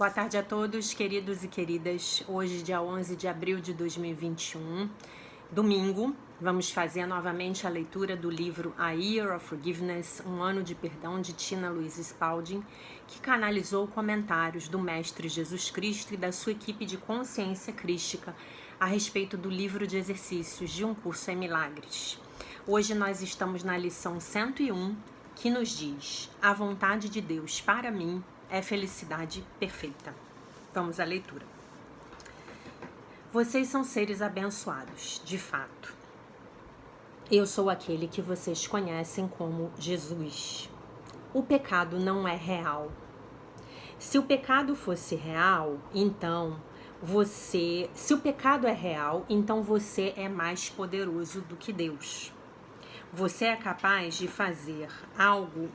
Boa tarde a todos, queridos e queridas. Hoje, dia 11 de abril de 2021, domingo, vamos fazer novamente a leitura do livro A Year of Forgiveness, Um Ano de Perdão, de Tina Louise Spalding, que canalizou comentários do Mestre Jesus Cristo e da sua equipe de consciência crística a respeito do livro de exercícios de Um Curso em Milagres. Hoje nós estamos na lição 101, que nos diz: a vontade de Deus para mim é felicidade perfeita. Vamos à leitura. Vocês são seres abençoados, de fato. Eu sou aquele que vocês conhecem como Jesus. O pecado não é real. Se o pecado fosse real, então se o pecado é real, então você é mais poderoso do que Deus. Você é capaz de fazer algo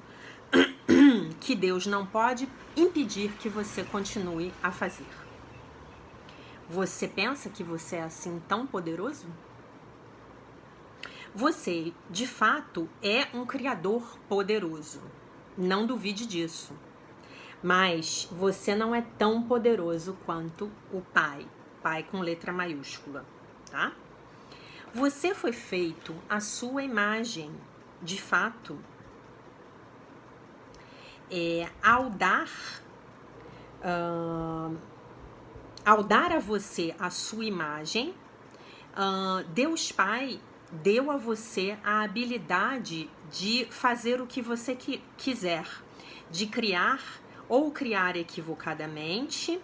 que Deus não pode impedir que você continue a fazer. Você pensa que você é assim tão poderoso? Você, de fato, é um criador poderoso. Não duvide disso. Mas você não é tão poderoso quanto o Pai. Pai com letra maiúscula, tá? Você foi feito à sua imagem, de fato. Ao dar a você a sua imagem, Deus Pai deu a você a habilidade de fazer o que você quiser, de criar ou criar equivocadamente,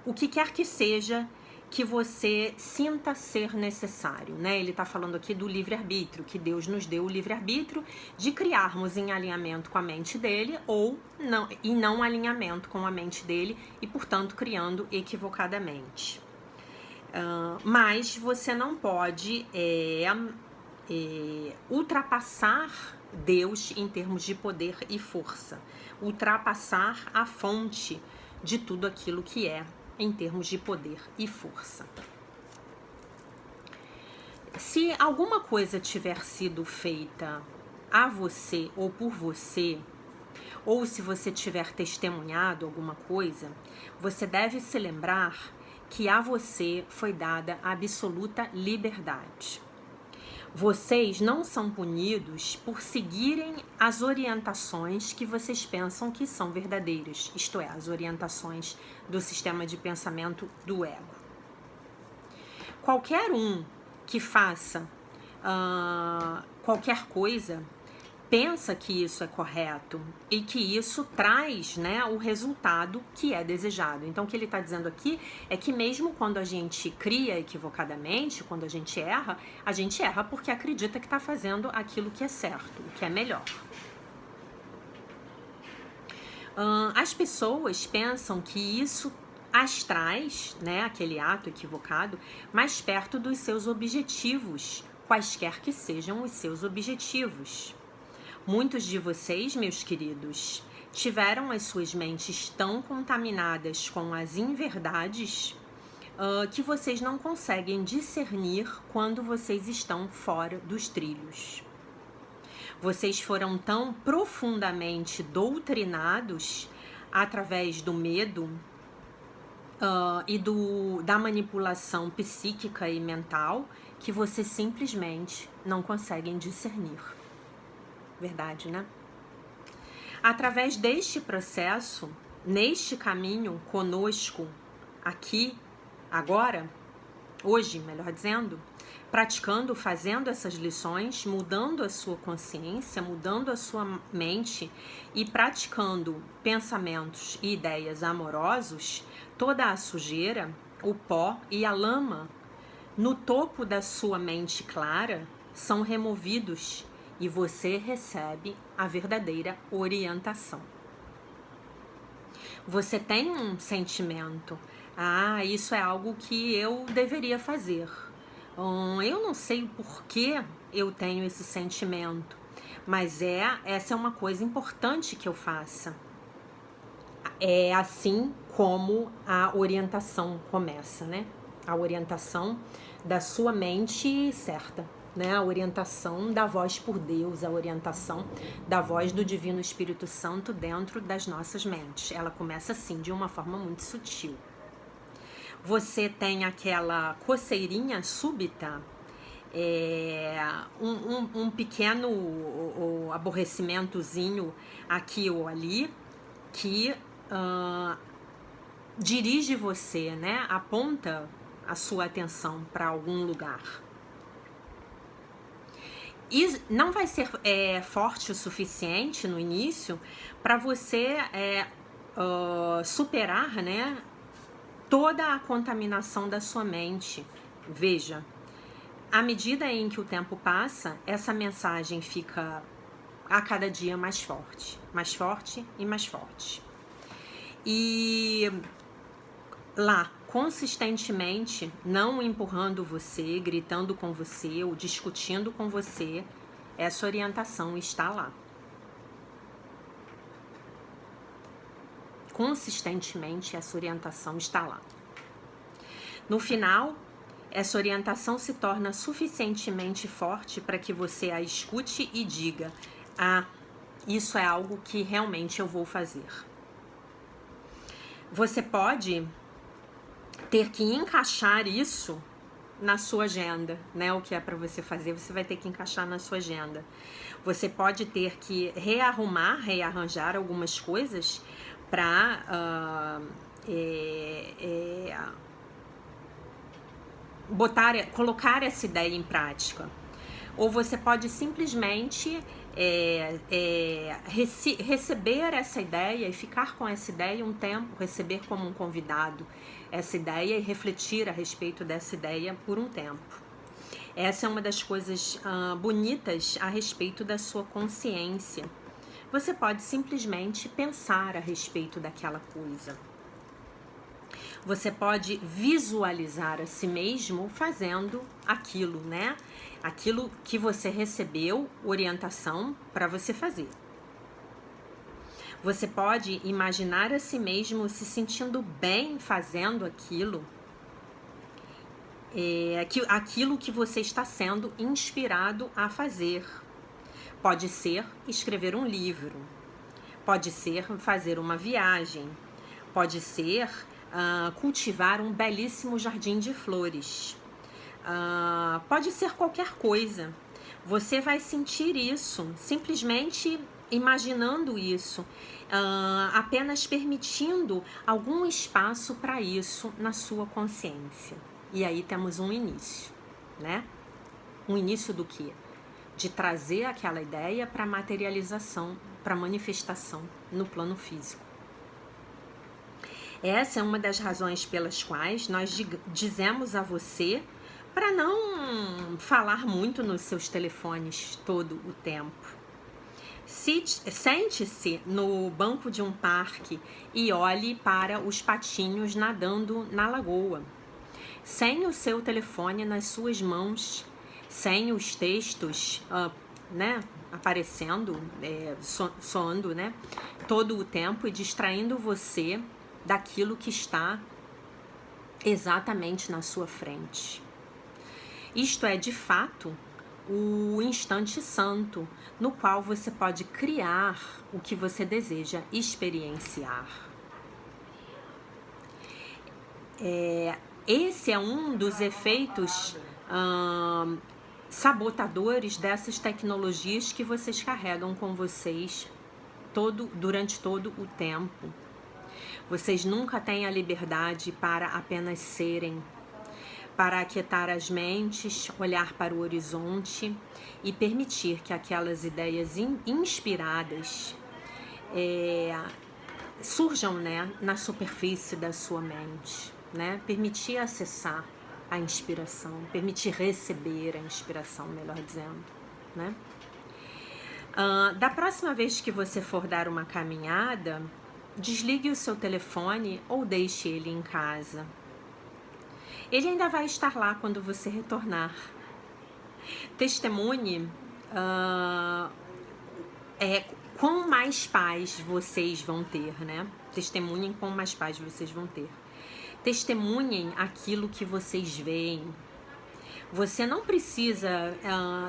o que quer que seja que você sinta ser necessário, né? Ele está falando aqui do livre-arbítrio, que Deus nos deu o livre-arbítrio de criarmos em alinhamento com a mente dele ou não alinhamento com a mente dele e, portanto, criando equivocadamente. Mas você não pode ultrapassar Deus em termos de poder e força, ultrapassar a fonte de tudo aquilo que é em termos de poder e força. Se alguma coisa tiver sido feita a você ou por você, ou se você tiver testemunhado alguma coisa, você deve se lembrar que a você foi dada a absoluta liberdade. Vocês não são punidos por seguirem as orientações que vocês pensam que são verdadeiras, isto é, as orientações do sistema de pensamento do ego. Qualquer um que faça qualquer coisa pensa que isso é correto e que isso traz, né, o resultado que é desejado. Então, o que ele está dizendo aqui é que mesmo quando a gente cria equivocadamente, quando a gente erra porque acredita que está fazendo aquilo que é certo, o que é melhor. As pessoas pensam que isso as traz, né, aquele ato equivocado, mais perto dos seus objetivos, quaisquer que sejam os seus objetivos. Muitos de vocês, meus queridos, tiveram as suas mentes tão contaminadas com as inverdades que vocês não conseguem discernir quando vocês estão fora dos trilhos. Vocês foram tão profundamente doutrinados através do medo e da manipulação psíquica e mental que vocês simplesmente não conseguem discernir. Verdade, né? Através deste processo, neste caminho conosco, aqui, agora, hoje, melhor dizendo, praticando, fazendo essas lições, mudando a sua consciência, mudando a sua mente e praticando pensamentos e ideias amorosos, toda a sujeira, o pó e a lama no topo da sua mente clara são removidos e você recebe a verdadeira orientação. Você tem um sentimento, isso é algo que eu deveria fazer. Eu não sei por que eu tenho esse sentimento, mas essa é uma coisa importante que eu faça. É assim como a orientação começa, né? A orientação da sua mente certa, né? A orientação da voz por Deus, a orientação da voz do Divino Espírito Santo dentro das nossas mentes. Ela começa assim, de uma forma muito sutil. Você tem aquela coceirinha súbita, um pequeno aborrecimentozinho aqui ou ali, que dirige você, né? Aponta a sua atenção para algum lugar. E não vai ser forte o suficiente no início para você superar, né, toda a contaminação da sua mente. Veja, à medida em que o tempo passa, essa mensagem fica a cada dia mais forte e mais forte. E lá, consistentemente, não empurrando você, gritando com você ou discutindo com você, essa orientação está lá. Consistentemente, essa orientação está lá. No final, essa orientação se torna suficientemente forte para que você a escute e diga: ah, isso é algo que realmente eu vou fazer. Você pode ter que encaixar isso na sua agenda, né? O que é para você fazer, você vai ter que encaixar na sua agenda. Você pode ter que rearranjar algumas coisas para colocar essa ideia em prática. Ou você pode simplesmente receber essa ideia e ficar com essa ideia um tempo, receber como um convidado essa ideia e refletir a respeito dessa ideia por um tempo. Essa é uma das coisas bonitas a respeito da sua consciência. Você pode simplesmente pensar a respeito daquela coisa. Você pode visualizar a si mesmo fazendo aquilo, né? Aquilo que você recebeu orientação para você fazer. Você pode imaginar a si mesmo se sentindo bem fazendo aquilo, aquilo que você está sendo inspirado a fazer. Pode ser escrever um livro, pode ser fazer uma viagem, pode ser cultivar um belíssimo jardim de flores, pode ser qualquer coisa. Você vai sentir isso simplesmente imaginando isso, apenas permitindo algum espaço para isso na sua consciência. E aí temos um início, né? Um início do quê? De trazer aquela ideia para materialização, para manifestação no plano físico. Essa é uma das razões pelas quais nós dizemos a você para não falar muito nos seus telefones todo o tempo. Sente-se no banco de um parque e olhe para os patinhos nadando na lagoa, sem o seu telefone nas suas mãos, sem os textos né, aparecendo, soando, né, todo o tempo e distraindo você daquilo que está exatamente na sua frente. Isto é, de fato, o instante santo, no qual você pode criar o que você deseja experienciar. Esse é um dos efeitos sabotadores dessas tecnologias que vocês carregam com vocês durante todo o tempo. Vocês nunca têm a liberdade para apenas serem, para aquietar as mentes, olhar para o horizonte e permitir que aquelas ideias inspiradas surjam, né, na superfície da sua mente, né? Permitir acessar a inspiração, permitir receber a inspiração, melhor dizendo, né? Da próxima vez que você for dar uma caminhada, desligue o seu telefone ou deixe ele em casa. Ele ainda vai estar lá quando você retornar. Testemunhe quão mais paz vocês vão ter, né? Testemunhem quão mais paz vocês vão ter. Testemunhem aquilo que vocês veem. Você não precisa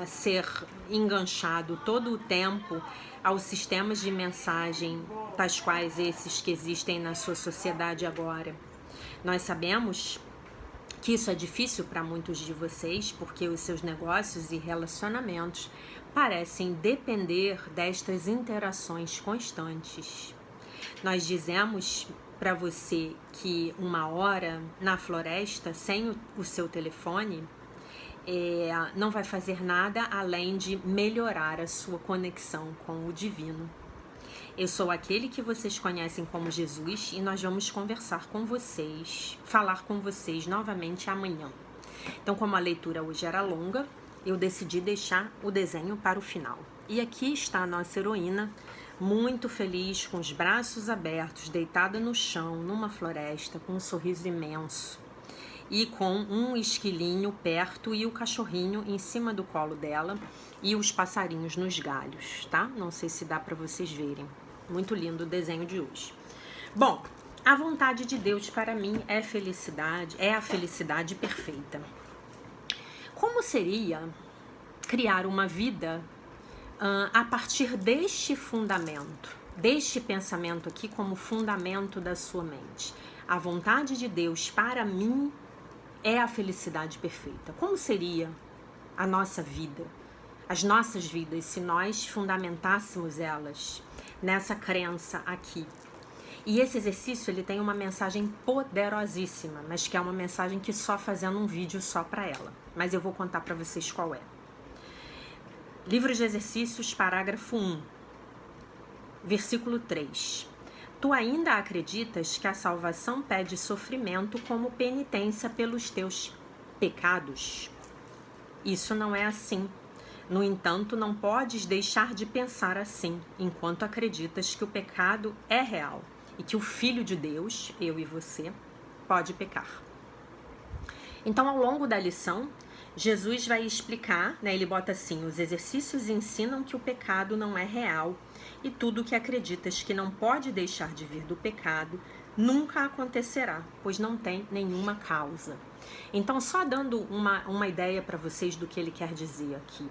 ser enganchado todo o tempo aos sistemas de mensagem, tais quais esses que existem na sua sociedade agora. Nós sabemos que isso é difícil para muitos de vocês, porque os seus negócios e relacionamentos parecem depender destas interações constantes. Nós dizemos para você que uma hora na floresta sem o seu telefone não vai fazer nada além de melhorar a sua conexão com o divino. Eu sou aquele que vocês conhecem como Jesus e nós vamos conversar com vocês, falar com vocês novamente amanhã. Então, como a leitura hoje era longa, eu decidi deixar o desenho para o final. E aqui está a nossa heroína, muito feliz, com os braços abertos, deitada no chão, numa floresta, com um sorriso imenso. E com um esquilinho perto e o cachorrinho em cima do colo dela e os passarinhos nos galhos, tá? Não sei se dá para vocês verem. Muito lindo o desenho de hoje. Bom, a vontade de Deus para mim é felicidade, é a felicidade perfeita. Como seria criar uma vida a partir deste fundamento, deste pensamento aqui como fundamento da sua mente? A vontade de Deus para mim é a felicidade perfeita. Como seria a nossa vida, as nossas vidas, se nós fundamentássemos elas nessa crença aqui? E esse exercício, ele tem uma mensagem poderosíssima, mas que é uma mensagem que só fazendo um vídeo só para ela. Mas eu vou contar para vocês qual é. Livro de Exercícios, parágrafo 1, versículo 3. Tu ainda acreditas que a salvação pede sofrimento como penitência pelos teus pecados? Isso não é assim. No entanto, não podes deixar de pensar assim, enquanto acreditas que o pecado é real e que o Filho de Deus, eu e você, pode pecar. Então, ao longo da lição, Jesus vai explicar, né, ele bota assim: os exercícios ensinam que o pecado não é real e tudo que acreditas que não pode deixar de vir do pecado nunca acontecerá, pois não tem nenhuma causa. Então, só dando uma ideia para vocês do que ele quer dizer aqui.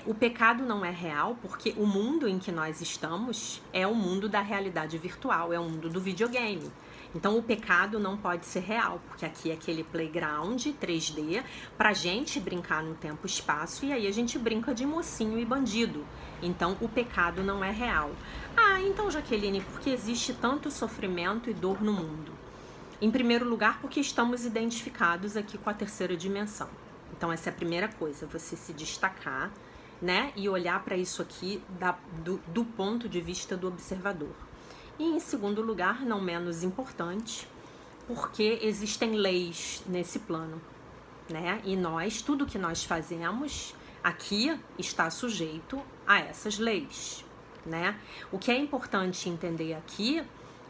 O pecado não é real porque o mundo em que nós estamos é o mundo da realidade virtual, é o mundo do videogame. Então o pecado não pode ser real, porque aqui é aquele playground 3D pra gente brincar no tempo e espaço, e aí a gente brinca de mocinho e bandido. Então o pecado não é real. Então Jaqueline, por que existe tanto sofrimento e dor no mundo? Em primeiro lugar, porque estamos identificados aqui com a terceira dimensão. Então essa é a primeira coisa, você se destacar, né, e olhar para isso aqui do ponto de vista do observador. E em segundo lugar, não menos importante, porque existem leis nesse plano, né? E tudo que nós fazemos aqui está sujeito a essas leis, né? O que é importante entender aqui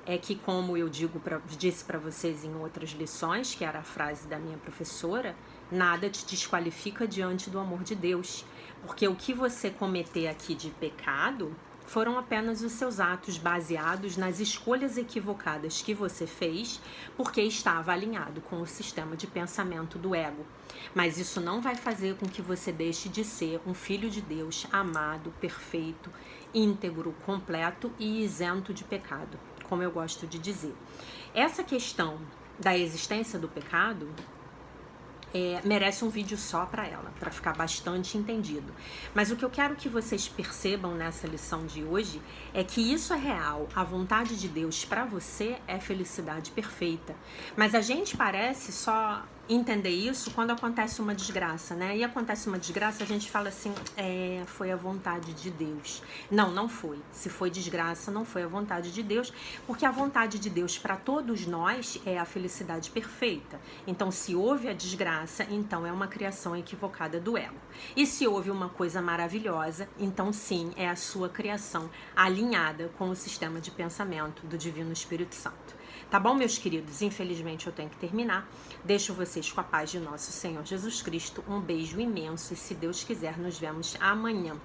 é que, como eu disse para vocês em outras lições, que era a frase da minha professora, nada te desqualifica diante do amor de Deus, porque o que você cometer aqui de pecado foram apenas os seus atos baseados nas escolhas equivocadas que você fez, porque estava alinhado com o sistema de pensamento do ego. Mas isso não vai fazer com que você deixe de ser um filho de Deus amado, perfeito, íntegro, completo e isento de pecado, como eu gosto de dizer. Essa questão da existência do pecado merece um vídeo só para ela, para ficar bastante entendido. Mas o que eu quero que vocês percebam nessa lição de hoje é que isso é real. A vontade de Deus para você é felicidade perfeita. Mas a gente parece só entender isso quando acontece uma desgraça, né? E acontece uma desgraça, a gente fala assim, foi a vontade de Deus. Não, não foi. Se foi desgraça, não foi a vontade de Deus, porque a vontade de Deus para todos nós é a felicidade perfeita. Então, se houve a desgraça, então é uma criação equivocada do ego. E se houve uma coisa maravilhosa, então sim, é a sua criação alinhada com o sistema de pensamento do Divino Espírito Santo. Tá bom, meus queridos? Infelizmente eu tenho que terminar. Deixo vocês com a paz de nosso Senhor Jesus Cristo. Um beijo imenso e, se Deus quiser, nos vemos amanhã.